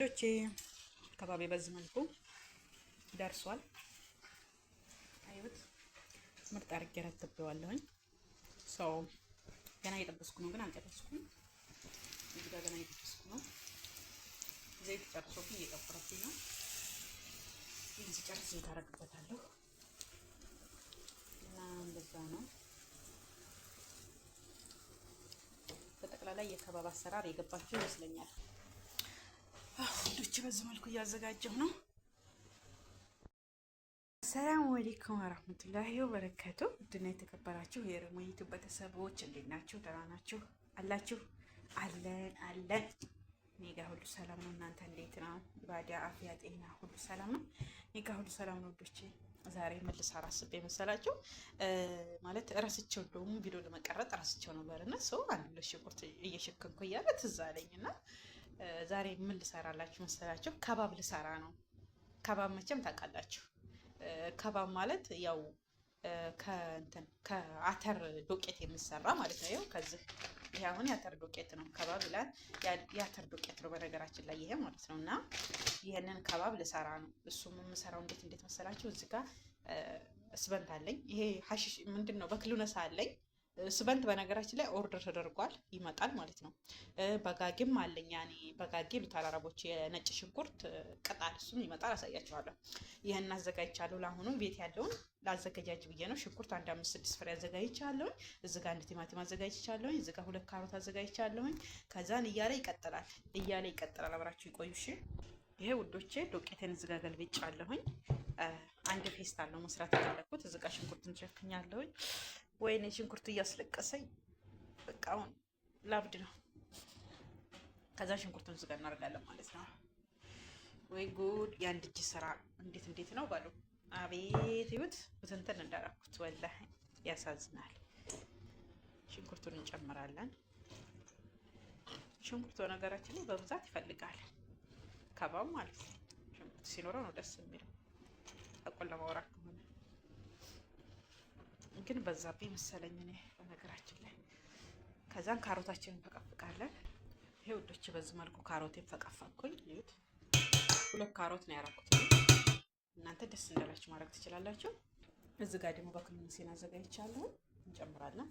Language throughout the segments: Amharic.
ዶቼ ከባቢ በዚህ መልኩ ደርሷል። አይሁት ምርጥ አድርጌ ረትቤዋለሁኝ። ሰው ገና እየጠበስኩ ነው፣ ግን አልጨረስኩም። እዚህ ጋር ገና እየጠበስኩ ነው። ዘይት ጨርሶብኝ እየጠበረብኝ ነው። ይህን ሲጨርስ ዘይት አደርግበታለሁ እና እንደዛ ነው። በጠቅላላ የከባብ አሰራር የገባቸው ይመስለኛል። ዶቼ በዚህ መልኩ እያዘጋጀሁ ነው። ሰላም አለይኩም ወራህመቱላሂ ወበረካቱ። ድና የተከበራችሁ የረሞ ዩቲዩብ ቤተሰቦች እንዴት ናችሁ? ደህና ናችሁ አላችሁ? አለን እኔ ጋር ሁሉ ሰላም ነው። እናንተ እንዴት ነው? ባዳ አፍያ ጤና ሁሉ ሰላም ነው? እኔ ጋር ሁሉ ሰላም ነው። ዶቼ ዛሬ ምን ልሰራ አስቤ መሰላችሁ? ማለት እረስቸው እንደውም ቪዲዮ ለመቀረጥ እረስቸው ነበርና ሰው አንድ ለሽንኩርት እየሸከንኩ እያለ ትዝ አለኝና ዛሬ ምን ልሰራላችሁ መሰላችሁ? ከባብ ልሰራ ነው። ከባብ መቼም ታውቃላችሁ። ከባብ ማለት ያው ከአተር ዱቄት የሚሰራ ማለት ነው። ይኸው ከዚህ ይሄ አሁን የአተር ዱቄት ነው። ከባብ ይላል የአተር ዱቄት ነው በነገራችን ላይ ይሄ ማለት ነው። እና ይሄንን ከባብ ልሰራ ነው። እሱም የምሰራው እንዴት መሰላችሁ? እዚህ ጋር ስበንት አለኝ። ይሄ ሀሺሽ ምንድን ነው በክሉነሳ አለኝ። ስበንት በነገራችን ላይ ኦርደር ተደርጓል ይመጣል ማለት ነው። በጋጌም አለኝ። ያኔ በጋጌ ሉታል አረቦች የነጭ ሽንኩርት ቅጣል እሱም ይመጣል፣ አሳያችኋለሁ። ይሄን አዘጋጅቻለሁ። ለአሁኑ ቤት ያለውን ላዘገጃጅ ብዬ ነው። ሽንኩርት 5-6 ፍሬ አዘጋጅቻለሁ። እዚህ ጋር አንድ ቲማቲም አዘጋጅቻለሁ። እዚህ ጋር 2 ካሮት አዘጋጅቻለሁ። ከዛን እያለ ይቀጥላል። አብራችሁ ይቆዩ እሺ። ይሄ ውዶቼ ዱቄቴን እዚህ ጋር ገልብጫለሁኝ። አንድ ፌስታል ነው መስራት ያለኩት። እዚህ ጋር ሽንኩርትን ሸክኛለሁኝ። ወይኔ ሽንኩርቱ እያስለቀሰኝ በቃ አሁን ላብድ ነው። ከዛ ሽንኩርቱን እዚህ ጋር እናደርጋለን ማለት ነው። ወይ ጉድ! የአንድ እጅ ስራ እንዴት ነው ባሉ። አቤት ይሁት ብትንትን እንዳደረኩት ወላሂ ያሳዝናል። ሽንኩርቱን እንጨምራለን። ሽንኩርቱ ነገራችን ላይ በብዛት ይፈልጋል ከባብ ማለት ነው። ሽንኩርት ሲኖረው ነው ደስ የሚለው አቆላ ማውራት ከሆነ ግን በዛብኝ መሰለኝ እኔ በነገራችን ላይ። ከዛን ካሮታችንን ፈቀፍቃለን። ይሄ ውዶች በዚህ መልኩ ካሮቴን ፈቀፈቅኩኝ። ይሁት 2 ካሮት ነው ያደረኩት። እናንተ ደስ እንዳላችሁ ማድረግ ትችላላችሁ። እዚህ ጋር ደግሞ በክሉንሴን አዘጋጅቻለሁ። እንጨምራለን።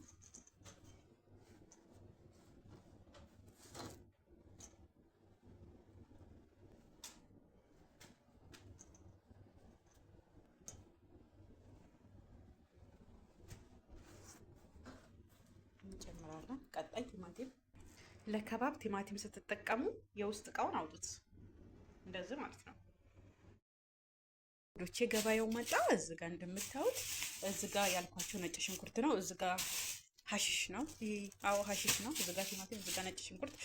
እንጨምራለን። ቀጣይ ቲማቲም። ለከባብ ቲማቲም ስትጠቀሙ የውስጥ እቃውን አውጡት፣ እንደዚህ ማለት ነው። ዶቼ ገበያው መጣ። እዚህ ጋር እንደምታዩት እዚህ ጋር ያልኳቸው ነጭ ሽንኩርት ነው። እዚህ ጋር ሀሺሽ ነው። አዎ ሀሺሽ ነው። እዚህ ጋር ቲማቲም፣ እዚህ ጋር ነጭ ሽንኩርት።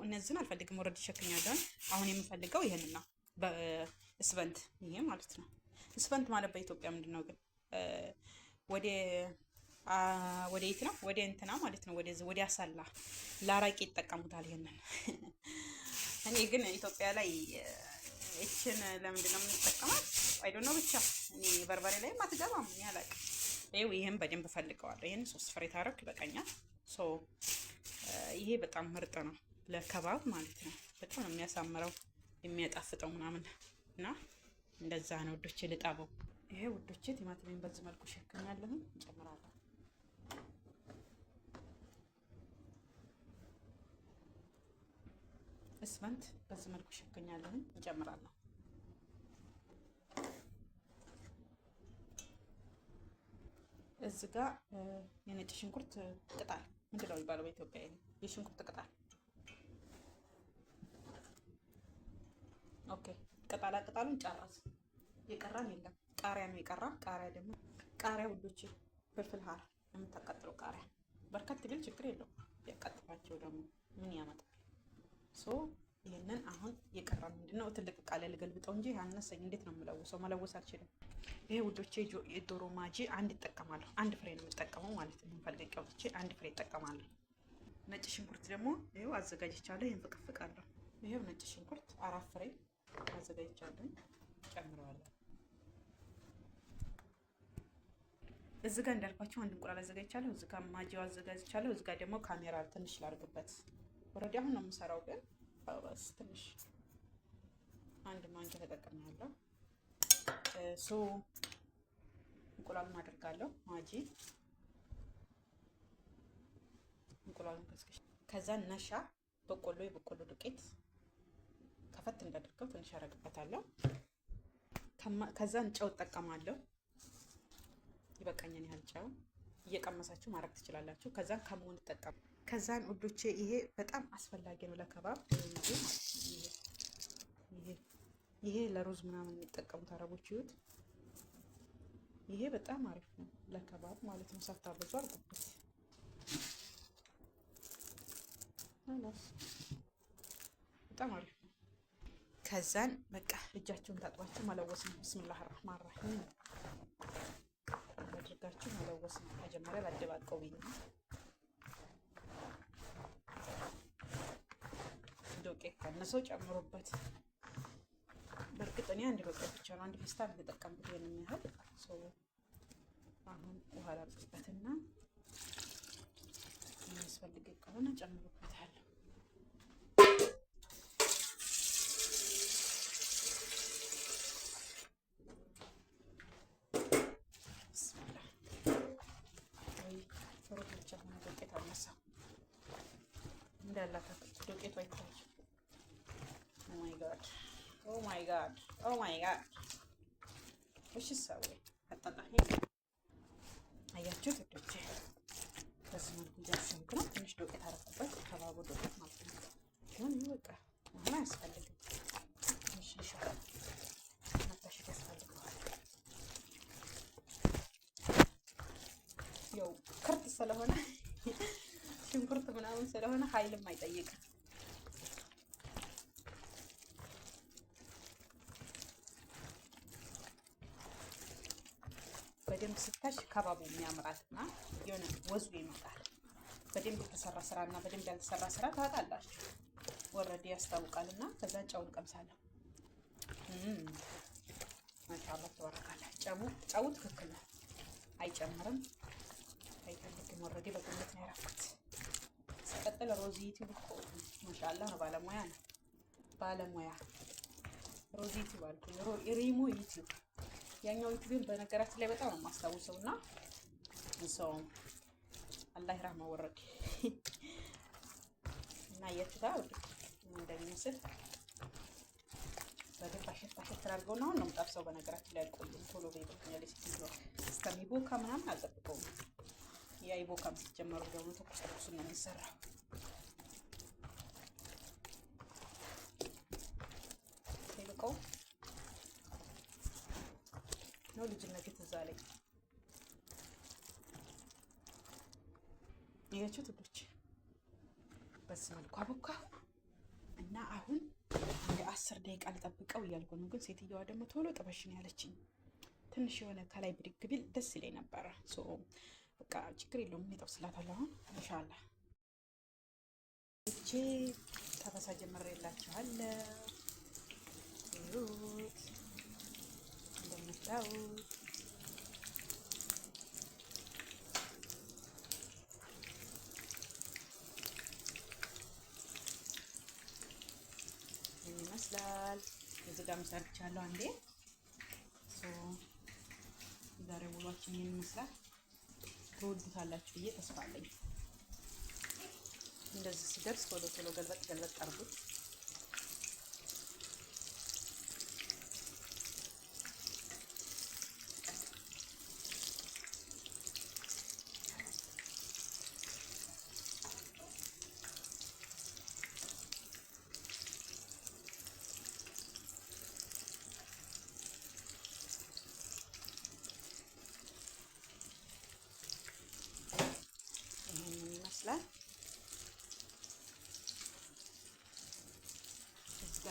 እነዚህን አልፈልግም፣ ወረድ ሸክኛለሁ። አሁን የምፈልገው ይሄንን ነው፣ በስበንት ይሄ ማለት ነው። ስበንት ማለት በኢትዮጵያ ምንድን ነው ግን ወደ የት ነው? ወደ እንትና ማለት ነው። ወደ አሳላ ላራቂ ይጠቀሙታል ይሄንን። እኔ ግን ኢትዮጵያ ላይ እችን ለምንድን ነው የምንጠቀማት? አይዶ ነው ብቻ እኔ በርበሬ ላይ አትገባም። እኔ አላውቅም። ይሄን በደንብ ፈልገዋለሁ። ይሄን 3 ፍሬ ታረክ ይበቃኛል። ይሄ በጣም ምርጥ ነው ለከባብ ማለት ነው። በጣም ነው የሚያሳምረው የሚያጣፍጠው ምናምን እና እንደዛ ነው ውዶቼ። ልጣበው። ይሄ ውዶቼ ቲማቲሜን በዚህ መልኩ ሸክኛለሁ። እንጨምራለን። ስበንት በዚህ መልኩ ሸክኛለሁ። እንጨምራለን። እዚህ ጋር የነጭ ሽንኩርት ቅጣል ምንድን ነው የሚባለው በኢትዮጵያ? የሽንኩርት ቅጣል። ኦኬ ቅጠሉን ጨረስ። የቀራን የለም። ቃሪያ ነው የቀራ። ቃሪያ ውዶቼ ፍልፍል ሀር የምታቃጥለው ቃሪያ በርከት ቢል ችግር የለው። ያቃጥላቸው ደግሞ ምን ያመጣል? ይሄንን አሁን የቀራ ምንድነው? ትልቅ ቃል ልገልብጠው እንጂ ያነሰኝ እንዴት ነው የምለውሰው? መለወስ አልችልም። ይሄ ውዶቼ የዶሮ ማጂ አንድ እጠቀማለሁ። 1 ፍሬ ነው የምጠቀመው ማለት ነው። ፈልገው ወጥቼ 1 ፍሬ እጠቀማለሁ። ነጭ ሽንኩርት ደግሞ ይሄው አዘጋጅቻለሁ። ይሄን ፈቀፍቃለሁ። ይሄው ነጭ ሽንኩርት 4 ፍሬ አዘጋጅቻለሁ። ጨምረዋለሁ። እዚህ ጋር እንዳልኳችሁ 1 እንቁላል አዘጋጅቻለሁ። እዚህ ጋር ማጂው አዘጋጅቻለሁ። እዚህ ጋር ደግሞ ካሜራ ትንሽ ላድርግበት። ወረዲ አሁን ነው የምሰራው ግን ትንሽ አንድ ማንኪያ ተጠቅሜያለሁ። እንቁላሉን አድርጋለሁ። ማጂ እንቁላሉን ከስከሽ ከዛ ነሻ የበቆሎ ዱቄት ከፈት እንዳደርገው ትንሽ አረግበታለሁ። ከዛን ጨው እጠቀማለሁ። ይበቃኛል ያህል ጨው እየቀመሳችሁ ማድረግ ትችላላችሁ። ከዛን ከሙን ተጠቀሙ። ከዛን ውዶቼ ይሄ በጣም አስፈላጊ ነው ለከባብ። ይሄ ለሩዝ ምናምን የሚጠቀሙት አረቦች ይሁት። ይሄ በጣም አሪፍ ነው ለከባብ ማለት ነው። ሳታበዙ አድርጉበት። በጣም አሪፍ ነው። ከዛን በቃ እጃችሁን ታጥባችሁ መለወስ ነው። ቢስሚላህ አርህማን ራሂም አድርጋችሁ መለወስ ነው። መጀመሪያ ላደባቀው ብዬ ነው። ዶቄት ከነሰው ጨምሮበት። በእርግጥ እኔ አንድ ዶቄት ብቻ ነው አንድ ፌስታል የተጠቀምኩት የምን ያህል አሁን ውሃ ላጥበትና የሚያስፈልግ ከሆነ ጨምሮበታለሁ። ዶቄት አነሳው እንዳላታ ዶቄቱ አይታይም። ኦ ማይ ጋድ እሺ ሰው አጣጣሚ አያችሁት ውዶቼ፣ በዚህ መልኩ እያሸንኩ ነው። ትንሽ ዶቄት አረኩበት ከባቡ ዶቄት ማለት ነው። ግን በቃ አሁን አያስፈልግም። ትንሽ ልሻል ማታሸት ያስፈልገዋል። ያው ክርት ስለሆነ ሽንኩርት ምናምን ስለሆነ ኃይልም አይጠይቅም። በደንብ ስታሽ ከባቡ የሚያምራትና የሆነ ወዙ ይመጣል። በደንብ የተሰራ ስራና በደንብ ያልተሰራ ስራ ታውቃላችሁ፣ ወረዴ ያስታውቃልና። ከዛ ጨውን ቀምሳለሁ። ማሻአላህ ተባረካላህ። ጨው ትክክል ነው፣ አይጨምርም አይፈልግም። ወረዴ በግምት ነው ያደረኩት። ሲቀጥል ሮዚ ዩቲዩብ እኮ ማሻአላህ ነው፣ ባለሙያ ነው። ባለሙያ ሮዚ ዩቲዩብ አልኩኝ፣ ሪሞ ዩቲዩብ። ያኛው ዩቲዩብን በነገራችን ላይ በጣም ነው የማስታውሰው እና ሰው አላህ ይራህመው ወረዴ እና የቱጋ እንደሚመስል በደንብ አሸት አድርገው ነው የምጠብሰው። በነገራችን ላይ አልቆይም፣ ቶሎ በይበኛል። ሲትሎ እስከሚቦካ ምናምን አልጠብቀውም። ያ ይቦካም ሲጀመሩ ደግሞ ተቆስቁስ ነው የሚሰራው። ይልቀው ነው ልጅነት ትዝ አለኝ። ያያችሁት ውዶች በዚህ መልኩ አቦካሁ እና አሁን እንደ 10 ደቂቃ ልጠብቀው እያልኩ ነው። ግን ሴትዮዋ ደግሞ ቶሎ ጥበሽ ነው ያለችኝ። ትንሽ የሆነ ከላይ ብድግ ቢል ደስ ይለኝ ነበረ። በቃ ችግር የለውም እጠብስላታለሁ። አሁን ኢንሻአላህ እቺ ተበሳ ጀምሬላችኋለሁ። ይሁት እንደምታዩት ይመስላል። እዚህ ጋር ሰርቻለሁ አንዴ። ዛሬ ውሏችን ይሄን ይመስላል። ትወዱታላችሁ ብዬ ተስፋ አለኝ። እንደዚህ ሲደርስ ቶሎ ቶሎ ገልበጥ አድርጉት።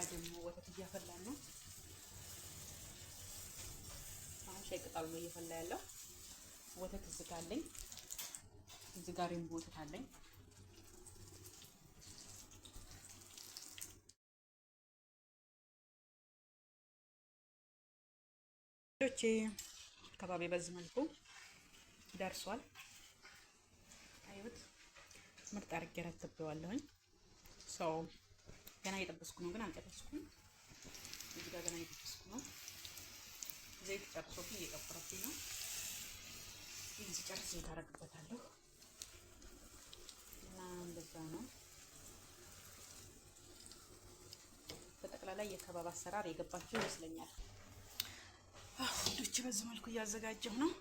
እዚህ ደግሞ ወተት እያፈላን ነው። አሁን ሻይ ቅጠሉ ነው እየፈላ ያለው። ወተት እዚህ ጋር አለኝ። እዚህ ጋር ሬንቦ ወተት አለኝ። ዶቼ ከባቢ በዚህ መልኩ ደርሷል። አይሁት ምርጥ አድርጌ ረትቤዋለሁኝ። ገና እየጠበስኩ ነው፣ ግን አልጨረስኩም። ጋር ገና እየተጠበስኩ ነው። ዘይት ጨርሶብኝ እየቀበረብኝ ነው። ይህን ሲጨርስ ዘይት አደርግበታለሁ እና እንደዛ ነው። በጠቅላላ የከባብ አሰራር የገባችሁ ይመስለኛል። ወንዶች በዚህ መልኩ እያዘጋጀሁ ነው።